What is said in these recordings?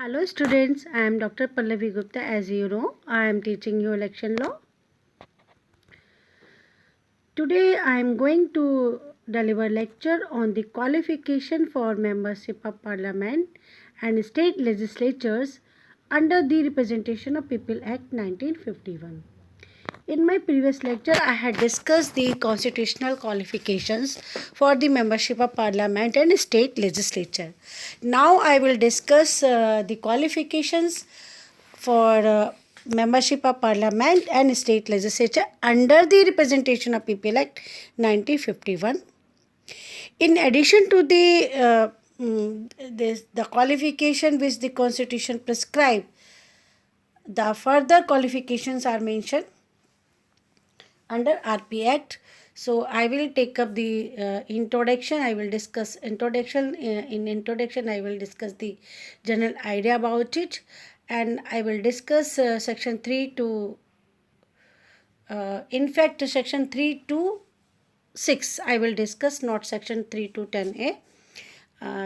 Hello students, I am Dr. Pallavi Gupta. As you know, I am teaching you election law. Today I am going to deliver lecture on the qualification for membership of parliament and state legislatures under the Representation of People Act 1951. In my previous lecture, I had discussed the constitutional qualifications for the membership of parliament and state legislature. Now I will discuss the qualifications for membership of parliament and state legislature under the Representation of People Act 1951. In addition to the qualification which the constitution prescribe, the further qualifications are mentioned under RP Act. So I will take up the introduction. I will discuss introduction. In introduction, I will discuss the general idea about it, and I will discuss section 3 to. In fact, section 3 to 6 I will discuss, not section 3 to 10A.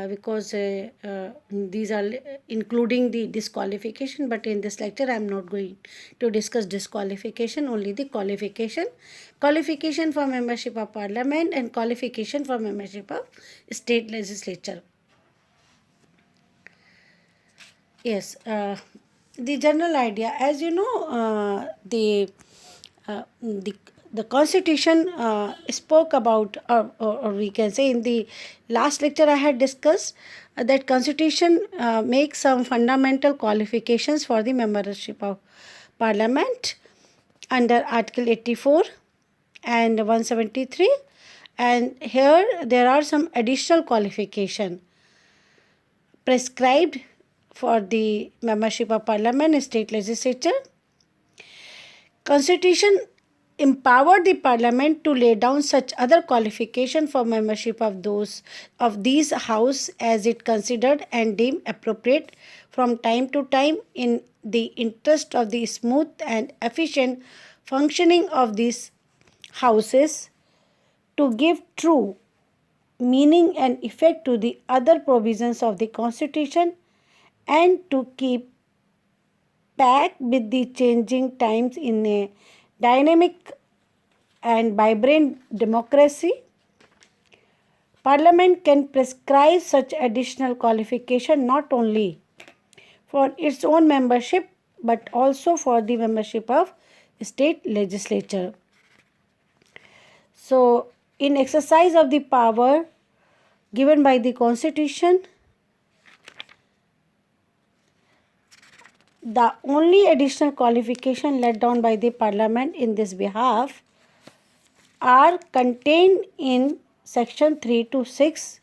Because these are including the disqualification, but in this lecture I am not going to discuss disqualification, only the qualification for membership of parliament and qualification for membership of state legislature. Yes, the general idea, as you know, the constitution spoke about, or we can say in the last lecture I had discussed that constitution makes some fundamental qualifications for the membership of parliament under article 84 and 173, and here there are some additional qualification prescribed for the membership of parliament and state legislature. Constitution empowered the parliament to lay down such other qualification for membership of these house as it considered and deemed appropriate from time to time in the interest of the smooth and efficient functioning of these houses, to give true meaning and effect to the other provisions of the constitution, and to keep pace with the changing times in a dynamic and vibrant democracy. Parliament can prescribe such additional qualification not only for its own membership but also for the membership of state legislature. So, in exercise of the power given by the constitution, the only additional qualification laid down by the parliament in this behalf are contained in section 3 to 6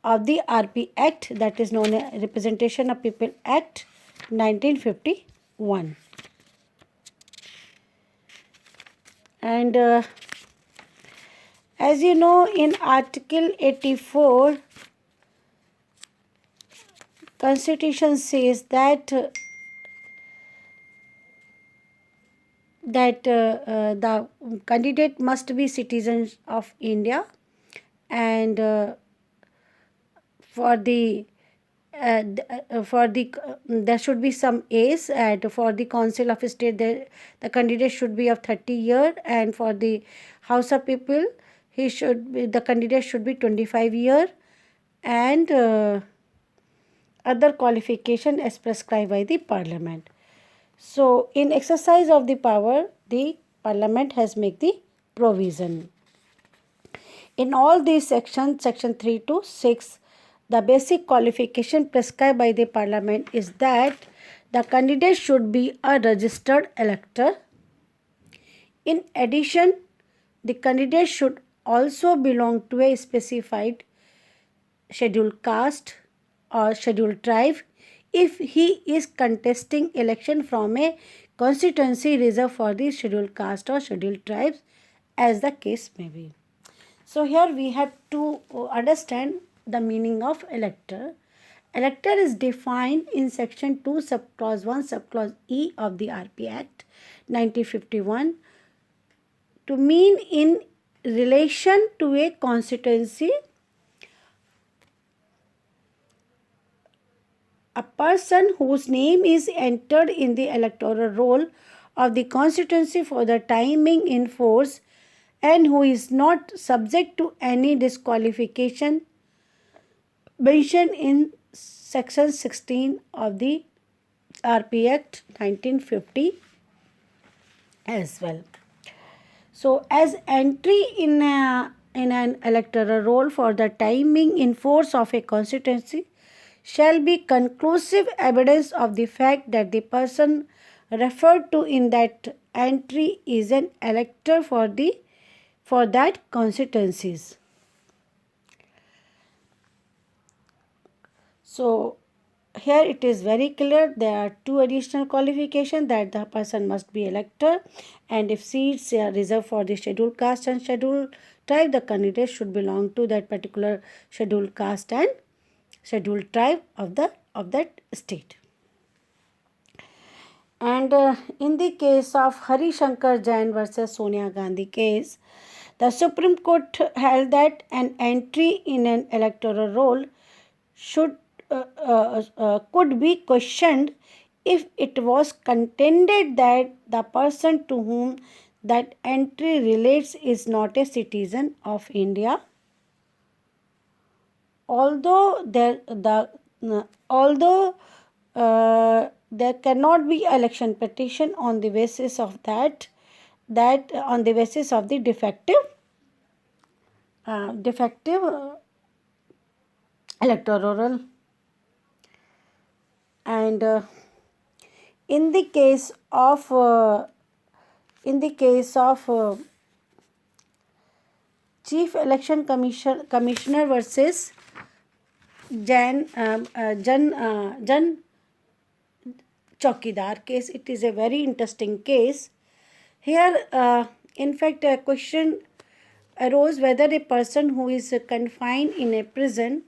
of the RP Act, that is known as Representation of People Act 1951. And as you know, in article 84, Constitution says that the candidate must be citizens of India, and there should be some age, and for the council of state the candidate should be of 30 years, and for the house of people the candidate should be 25 years, and other qualification as prescribed by the parliament. So in exercise of the power, the parliament has made the provision. In all these sections, section 3 to 6, the basic qualification prescribed by the parliament is that the candidate should be a registered elector. In addition, the candidate should also belong to a specified scheduled caste or scheduled tribe if he is contesting election from a constituency reserved for the scheduled caste or scheduled tribes, as the case may be. So here we have to understand the meaning of elector. Elector is defined in section 2 subclause 1 subclause E of the RP Act 1951 to mean in relation to a constituency A person whose name is entered in the electoral roll of the constituency for the timing in force and who is not subject to any disqualification mentioned in section 16 of the RP Act 1950 as well. So, as entry in an electoral roll for the timing in force of a constituency shall be conclusive evidence of the fact that the person referred to in that entry is an elector for that constituencies. So, here it is very clear there are two additional qualifications that the person must be elector, and if seats are reserved for the scheduled caste and scheduled tribe, the candidate should belong to that particular scheduled caste and scheduled tribe of that state. And in the case of Hari Shankar Jain versus Sonia Gandhi case, the Supreme Court held that an entry in an electoral roll should could be questioned if it was contended that the person to whom that entry relates is not a citizen of India, although there cannot be election petition on the basis of that on the basis of the defective electoral. And in the case of Chief Election Commissioner versus Jan Chowkidar case, it is a very interesting case. Here, in fact, a question arose whether a person who is confined in a prison,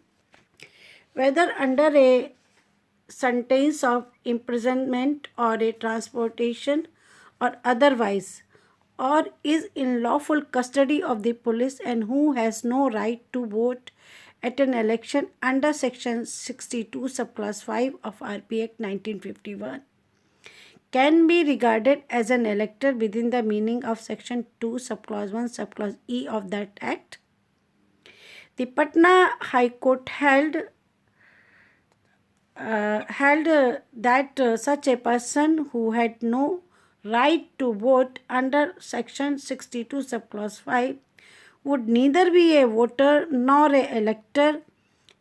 whether under a sentence of imprisonment or a transportation or otherwise, or is in lawful custody of the police and who has no right to vote at an election under section 62 subclass 5 of RP Act 1951 can be regarded as an elector within the meaning of section 2 subclause 1 subclause E of that act. The Patna High Court held that such a person who had no right to vote under section 62 subclause 5 would neither be a voter nor a elector,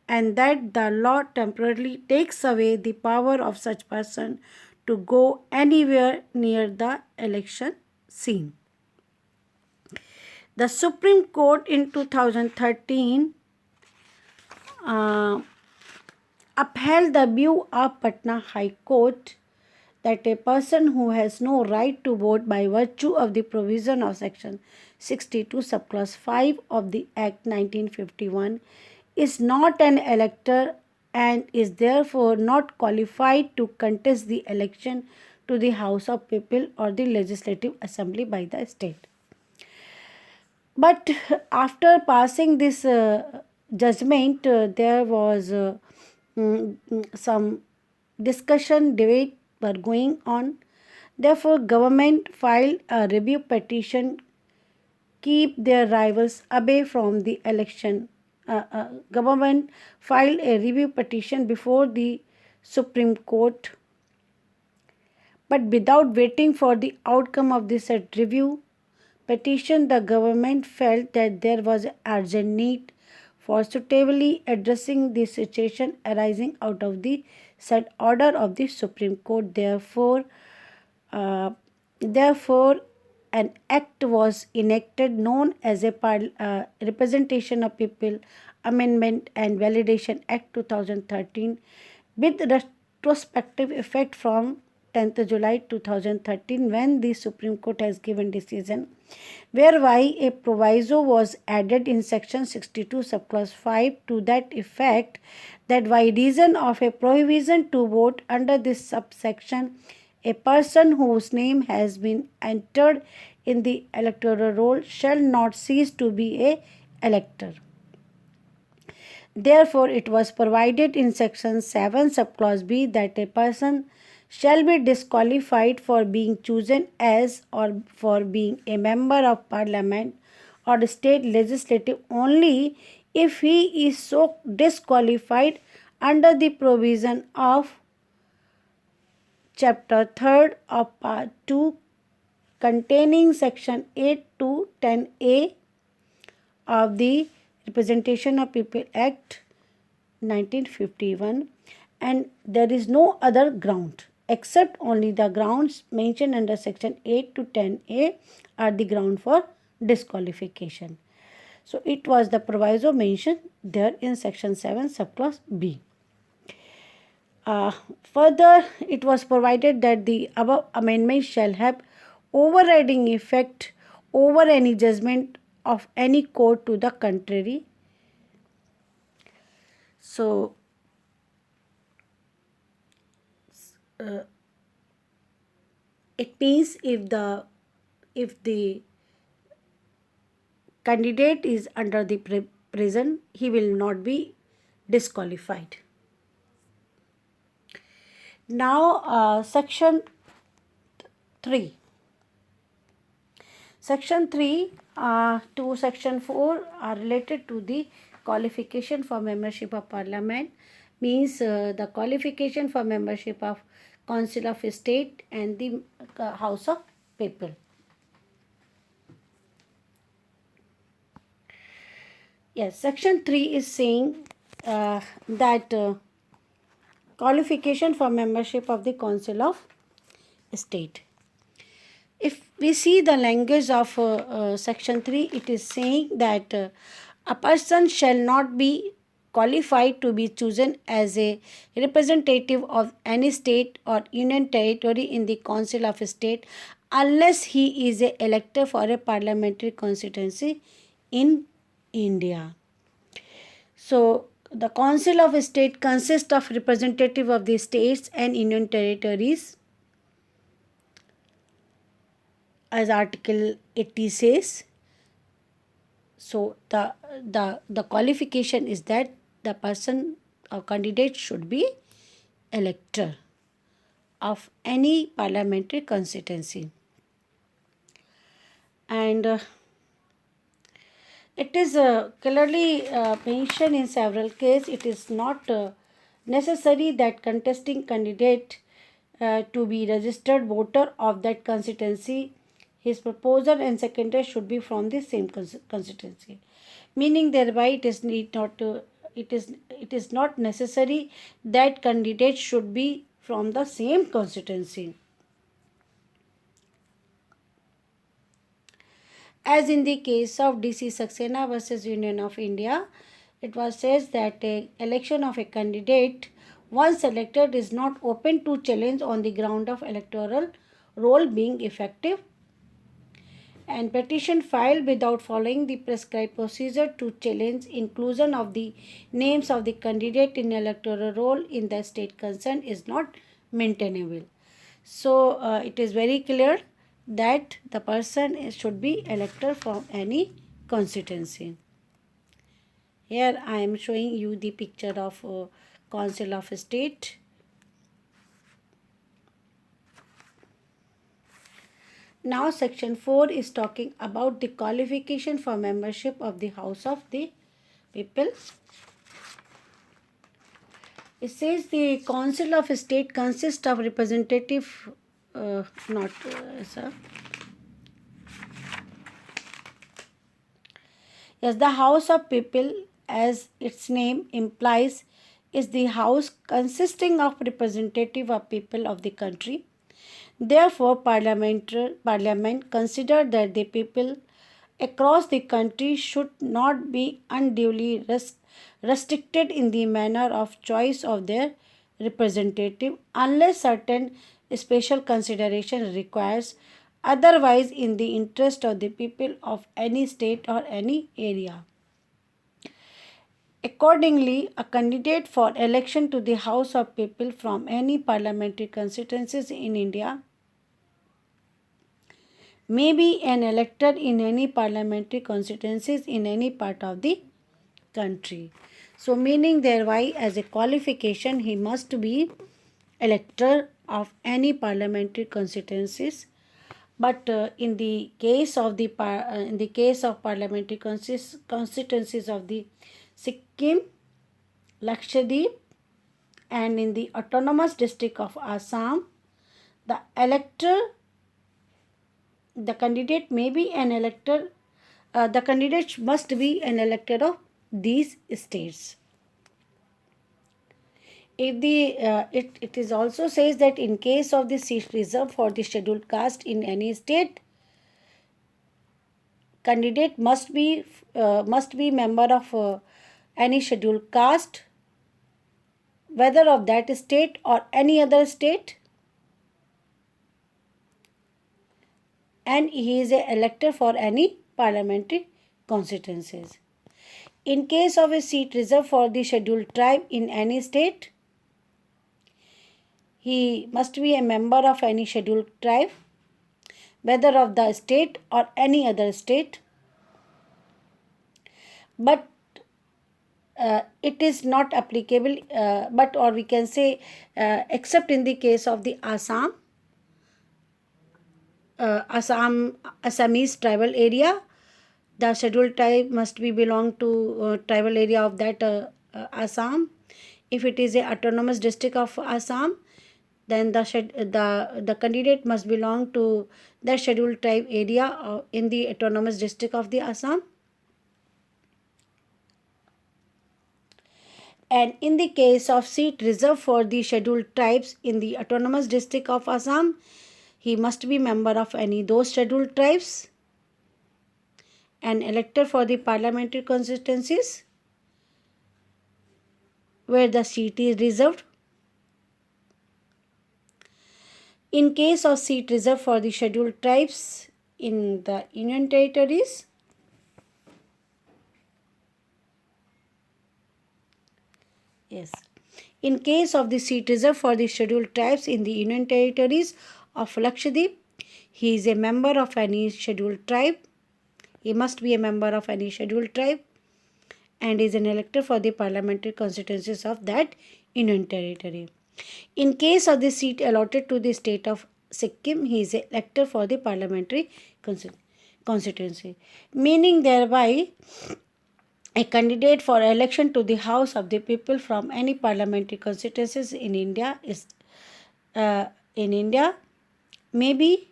and that the law temporarily takes away the power of such person to go anywhere near the election scene. The Supreme Court in 2013 upheld the view of Patna High Court that a person who has no right to vote by virtue of the provision of section 62 subclause 5 of the Act 1951 is not an elector and is therefore not qualified to contest the election to the House of People or the Legislative Assembly by the state. But after passing this judgment, there was some discussion, debate were going on. Therefore, government filed a review petition, keep their rivals away from the election. Government filed a review petition before the Supreme Court, but without waiting for the outcome of this review petition, the government felt that there was urgent need for suitably addressing the situation arising out of the said order of the Supreme Court. Therefore, an act was enacted known as a Representation of People Amendment and Validation Act 2013 with retrospective effect from 10th July 2013 when the Supreme Court has given decision whereby a proviso was added in section 62 subclause 5 to that effect that by reason of a prohibition to vote under this subsection, a person whose name has been entered in the electoral roll shall not cease to be a elector. Therefore, it was provided in Section 7, subclause B, that a person shall be disqualified for being chosen as or for being a member of parliament or state legislative only if he is so disqualified under the provision of Chapter 3rd of Part 2 containing Section 8 to 10A of the Representation of People Act 1951, and there is no other ground except only the grounds mentioned under Section 8 to 10A are the ground for disqualification. So it was the proviso mentioned there in Section 7 subclause B. Further, it was provided that the above amendment shall have overriding effect over any judgment of any court to the contrary. So, it means if the candidate is under the prison, he will not be disqualified. Now, Section 3. Section 3 to Section 4 are related to the qualification for membership of Parliament, means the qualification for membership of Council of State and the House of People. Yes, Section 3 is saying that qualification for membership of the Council of State. If we see the language of Section 3, it is saying that a person shall not be qualified to be chosen as a representative of any state or union territory in the Council of State unless he is a elector for a parliamentary constituency in India. So, the Council of State consists of representative of the states and union territories, as Article 80 says. So the qualification is that the person or candidate should be elector of any parliamentary constituency, and it is clearly mentioned in several cases. It is not necessary that contesting candidate to be registered voter of that constituency. His proposer and seconder should be from the same constituency, meaning thereby it is not necessary that candidate should be from the same constituency. As in the case of DC Saxena versus Union of India, it was says that a election of a candidate once elected is not open to challenge on the ground of electoral roll being effective, and petition filed without following the prescribed procedure to challenge inclusion of the names of the candidate in electoral roll in the state concerned is not maintainable. So it is very clear that the person should be elector from any constituency. Here I am showing you the picture of Council of State. Now Section 4 is talking about the qualification for membership of the House of the People. It says the Council of State consists of representative, not sir. Yes, the House of People, as its name implies, is the house consisting of representative of people of the country. Therefore, Parliament considered that the people across the country should not be unduly restricted in the manner of choice of their representative unless certain special consideration requires otherwise in the interest of the people of any state or any area. Accordingly, a candidate for election to the House of People from any parliamentary constituencies in India may be an elector in any parliamentary constituencies in any part of the country. So meaning thereby as a qualification he must be elector of any parliamentary constituencies. But in the case of parliamentary constituencies of the Sikkim, Lakshadweep, and in the autonomous district of Assam, the elector, the candidate may be an elector, the candidate must be an elector of these states. If it is also says that in case of the seat reserved for the scheduled caste in any state, candidate must be member of any scheduled caste, whether of that state or any other state, and he is a elector for any parliamentary constituencies. In case of a seat reserved for the scheduled tribe in any state, he must be a member of any scheduled tribe, whether of the state or any other state. But it is not applicable, but or we can say, except in the case of the Assamese tribal area, the scheduled tribe must be belong to tribal area of that Assam. If it is a autonomous district of Assam, then the candidate must belong to the scheduled tribe area in the autonomous district of the Assam. And in the case of seat reserved for the scheduled tribes in the autonomous district of Assam, he must be member of any those scheduled tribes and elected for the parliamentary constituencies where the seat is reserved. In case of seat reserved for the scheduled tribes in the Union Territories, yes. In case of the seat reserved for the scheduled tribes in the Union Territories of Lakshadweep, he is a member of any scheduled tribe. He must be a member of any scheduled tribe and is an elector for the parliamentary constituencies of that Union Territory. In case of the seat allotted to the state of Sikkim, he is an elector for the parliamentary constituency. Meaning thereby a candidate for election to the House of the People from any parliamentary constituencies in India may be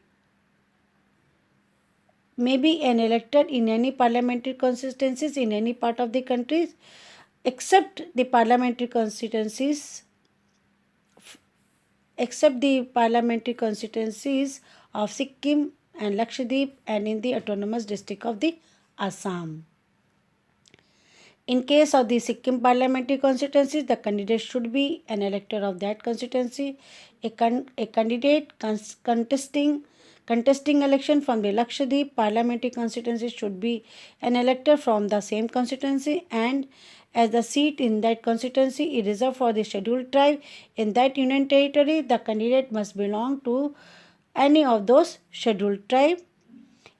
an elector in any parliamentary constituencies in any part of the country, except the parliamentary constituencies of Sikkim and Lakshadweep and in the autonomous district of the Assam. In case of the Sikkim parliamentary constituencies, the candidate should be an elector of that constituency. A candidate contesting election from the Lakshadweep parliamentary constituency should be an elector from the same constituency, and as the seat in that constituency is reserved for the scheduled tribe in that Union Territory, the candidate must belong to any of those scheduled tribe.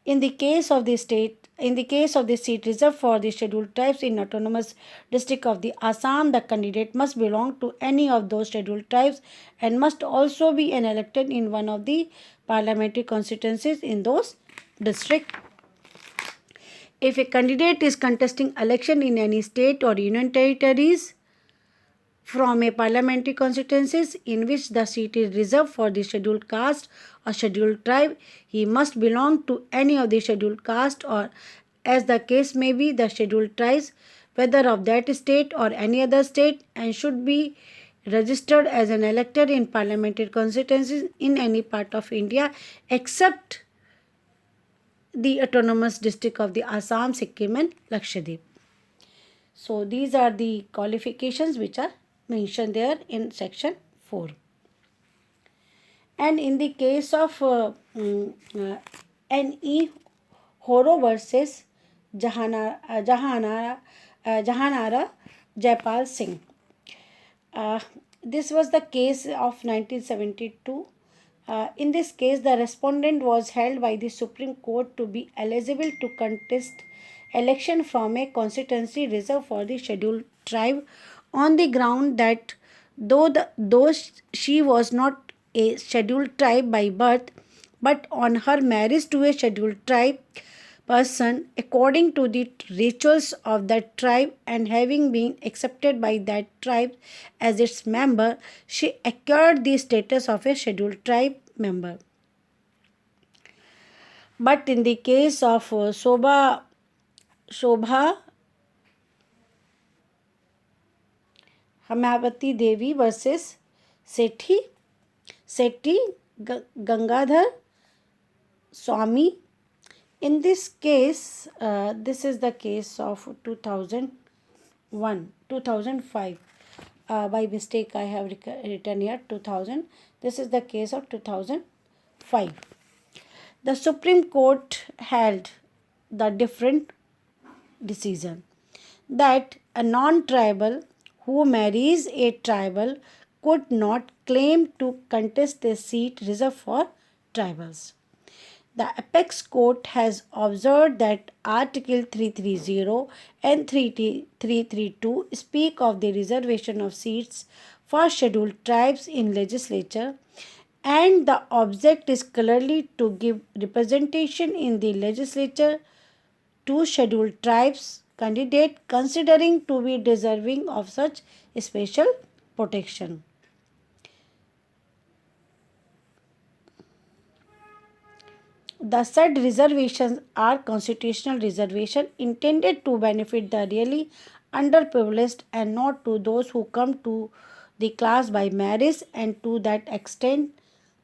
In the case of the seat reserved for the scheduled tribes in autonomous district of the Assam, the candidate must belong to any of those scheduled tribes and must also be an elected in one of the parliamentary constituencies in those districts. If a candidate is contesting election in any state or union territories from a parliamentary constituencies in which the seat is reserved for the scheduled caste or scheduled tribe, he must belong to any of the scheduled caste or, as the case may be, the scheduled tribes, whether of that state or any other state, and should be registered as an elector in parliamentary constituencies in any part of India except the autonomous district of the Assam, Sikkim and Lakshadweep. So these are the qualifications which are mentioned there in section 4. And in the case of N.E. Horo versus Jahanara Jaipal Singh. This was the case of 1972. In this case, the respondent was held by the Supreme Court to be eligible to contest election from a constituency reserved for the scheduled tribe on the ground that though she was not a scheduled tribe by birth, but on her marriage to a scheduled tribe person according to the rituals of that tribe and having been accepted by that tribe as its member, she acquired the status of a scheduled tribe member. But in the case of Shobha Hamavati Devi versus Sethi, Gangadhar Swami, in this case, this is the case of 2005. By mistake, I have written here 2000. This is the case of 2005. The Supreme Court held the different decision that a non-tribal who marries a tribal could not claim to contest a seat reserved for tribals. The apex court has observed that Article 330 and 332 speak of the reservation of seats for scheduled tribes in legislature, and the object is clearly to give representation in the legislature to scheduled tribes candidate considering to be deserving of such special protection. The said reservations are constitutional reservation intended to benefit the really underprivileged and not to those who come to the class by marriage, and to that extent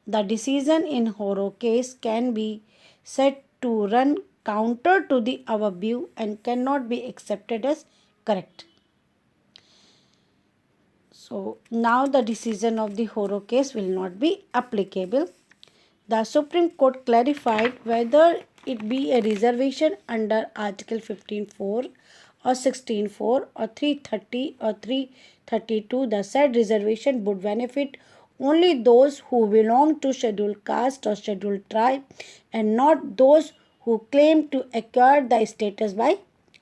the decision in Horo case can be said to run counter to the our view and cannot be accepted as correct. So now the decision of the Horo case will not be applicable. The Supreme Court clarified whether it be a reservation under Article 15.4 or 16.4 or 330 or 332. The said reservation would benefit only those who belong to scheduled caste or scheduled tribe and not those who claim to acquire the status by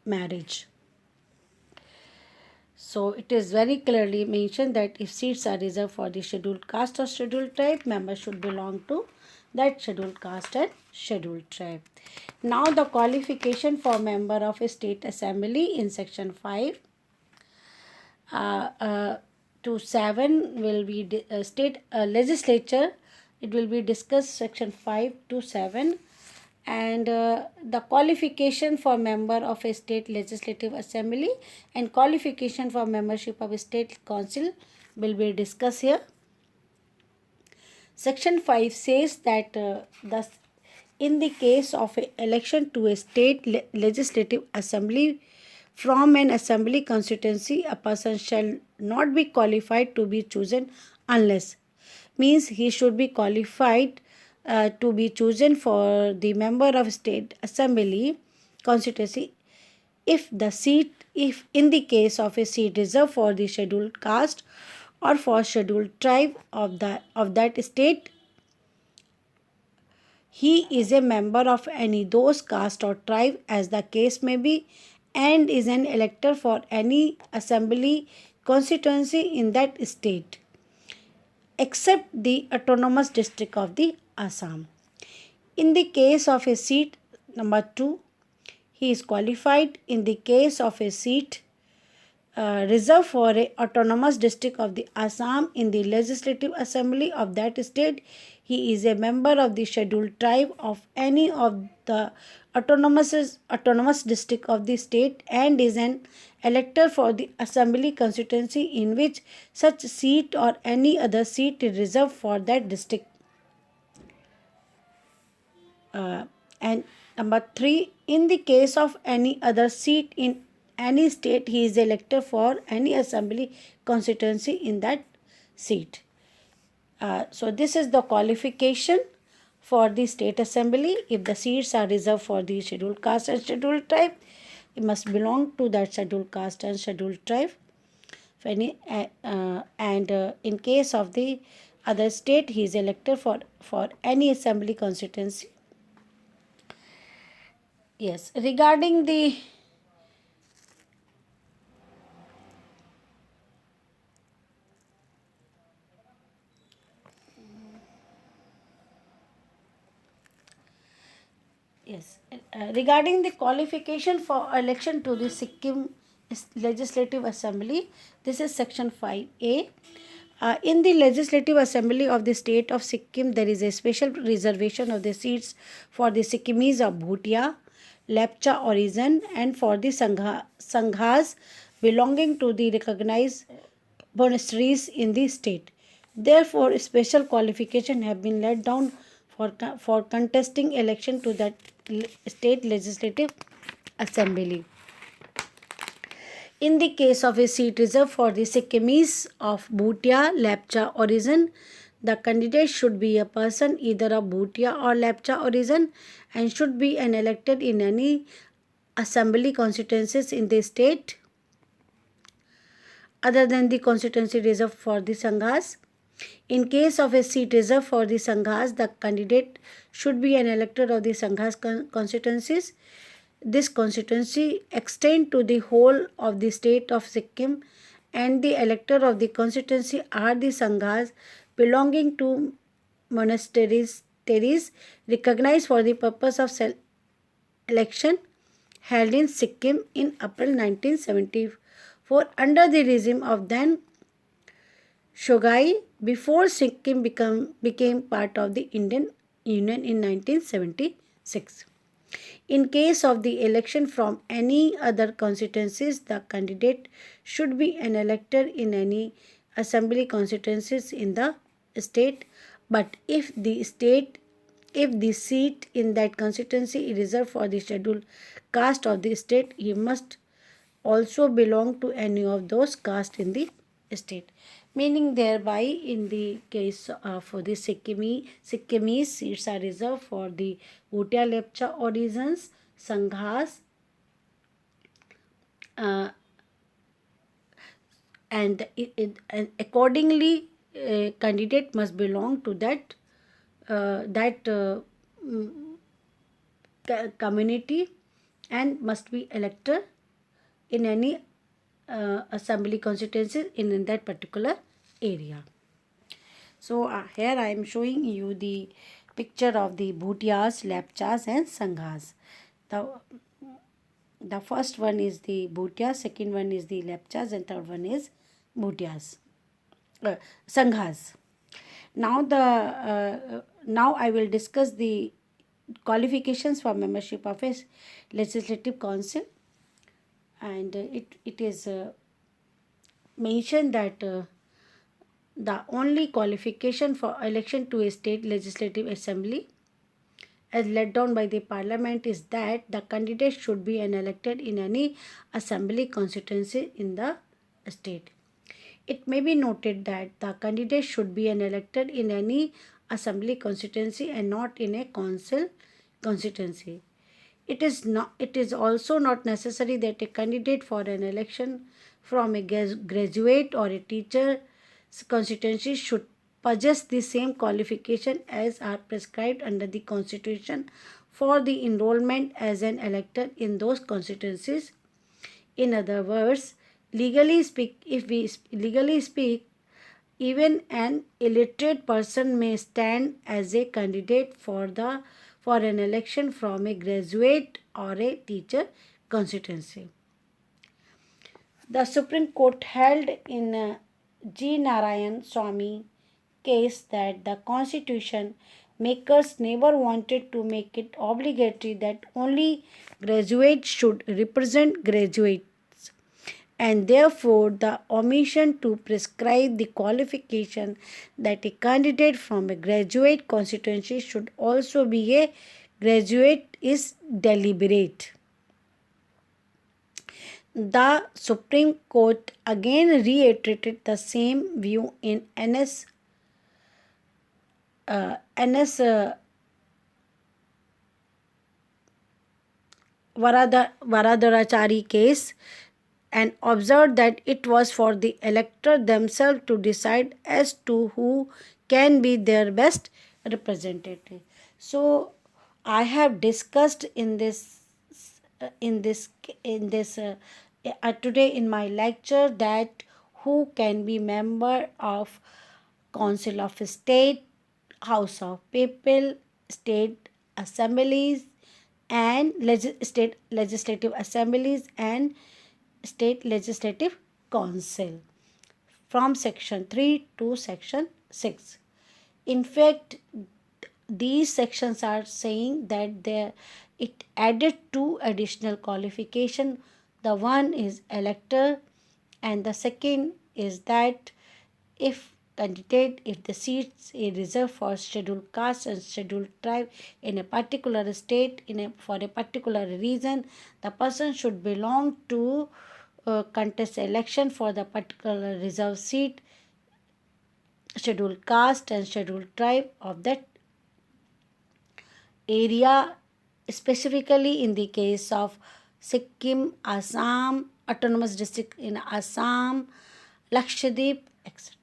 marriage. So it is very clearly mentioned that if seats are reserved for the scheduled caste or scheduled tribe, members should belong to that scheduled caste and scheduled tribe. Now the qualification for member of a state assembly in section 5 to 7 will be state legislature. It will be discussed section 5 to 7, and the qualification for member of a state legislative assembly and qualification for membership of a state council will be discussed here. Section 5 says that in the case of a election to a state legislative assembly from an assembly constituency, a person shall not be qualified to be chosen unless, means he should be qualified to be chosen for the member of state assembly constituency if in the case of a seat reserved for the scheduled caste or for scheduled tribe of that state, he is a member of any those caste or tribe as the case may be, and is an elector for any assembly constituency in that state except the autonomous district of the Assam. In the case of a seat number 2, he is qualified. In the case of a seat reserved for a autonomous district of the Assam in the legislative assembly of that state, he is a member of the scheduled tribe of any of the autonomous district of the state and is an elector for the assembly constituency in which such seat or any other seat is reserved for that district. And number 3, in the case of any other seat in any state, he is elected for any assembly constituency in that seat. So this is the qualification for the state assembly. If the seats are reserved for the scheduled caste and scheduled tribe, it must belong to that scheduled caste and scheduled tribe. In case of the other state, he is elected for any assembly constituency. Yes, regarding the Yes. Regarding the qualification for election to the Sikkim Legislative Assembly, this is section 5A. In the Legislative Assembly of the state of Sikkim, there is a special reservation of the seats for the Sikkimese of Bhutia, Lepcha origin, and for the Sanghas belonging to the recognized monasteries in the state. Therefore, special qualification have been laid down for contesting election to that state legislative assembly. In the case of a seat reserved for the Sikkimese of Bhutia, Lepcha origin, the candidate should be a person either of Bhutia or Lepcha origin and should be an elected in any assembly constituencies in the state other than the constituency reserved for the Sanghas. In case of a seat reserved for the Sanghas, the candidate should be an elector of the Sanghas constituencies. This constituency extends to the whole of the state of Sikkim, and the elector of the constituency are the Sanghas belonging to monasteries recognized for the purpose of election held in Sikkim in April 1974 under the regime of then Shogai before Sikkim became part of the Indian Union in 1976. In case of the election from any other constituencies, the candidate should be an elector in any assembly constituencies in the state. But if the seat in that constituency is reserved for the scheduled caste of the state, he must also belong to any of those castes in the state. Meaning thereby, in the case for the Sikkimese seats are reserved for the Bhutia Lepcha origins, Sanghas, uh, and accordingly, candidate must belong to that mm, community and must be elected in any assembly constituency in that particular area. So here I am showing you the picture of the Bhutias, Lepchas and Sanghas. The, the first one is the Bhutias, second one is the Lepchas and third one is Bhutias, Sanghas. Now I will discuss the qualifications for membership of a legislative council, and it is mentioned that the only qualification for election to a state legislative assembly as laid down by the parliament is that the candidate should be an elected in any assembly constituency in the state. It may be noted that the candidate should be an elected in any assembly constituency and not in a council constituency. It is also not necessary that a candidate for an election from a graduate or a teacher's constituency should possess the same qualification as are prescribed under the constitution for the enrollment as an elector in those constituencies. In other words, legally speak, even an illiterate person may stand as a candidate for an election from a graduate or a teacher constituency. The Supreme Court held in G. Narayan Swamy case that the constitution makers never wanted to make it obligatory that only graduates should represent graduates, and therefore the omission to prescribe the qualification that a candidate from a graduate constituency should also be a graduate is deliberate. The Supreme Court again reiterated the same view in NS Varadarachari case and observed that it was for the elector themselves to decide as to who can be their best representative. So I have discussed in this today in my lecture that who can be member of Council of State, House of People, State Assemblies, and state legislative assemblies and state legislative council from section 3 to section 6. In fact, these sections are saying that there it added two additional qualification. The one is elector, and the second is that if the seats is reserved for scheduled caste and scheduled tribe in a particular state for a particular reason, the person should belong to contest election for the particular reserved seat, scheduled caste and scheduled tribe of that area, specifically in the case of Sikkim, Assam, autonomous district in Assam, Lakshadweep, etc.